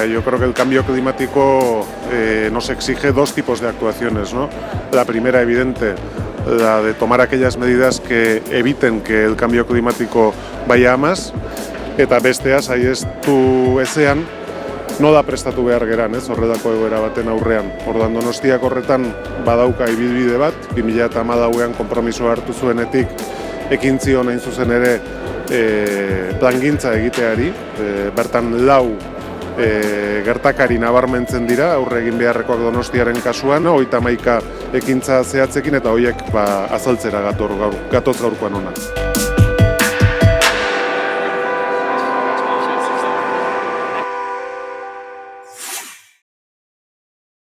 yo creo que el cambio climático nos exige dos tipos de actuaciones, ¿no? La primera, evidente, la de tomar aquellas medidas que eviten que el cambio climático vaya a más, eta bestea saiestu ezean nola prestatu behar geran, horrelako egoera baten aurrean. Orduan Donostiak horretan badauka ibilbide bat, 2014an konpromisoa hartu zuenetik ekin zion hain zuzen ere plangintza egiteari, bertan 4 gertakari nabarmentzen dira, aurre egin beharrekoak Donostiaren kasuan, 31 ekintza zehatzekin eta horiek azaltzera gatoz gaurkoan hona.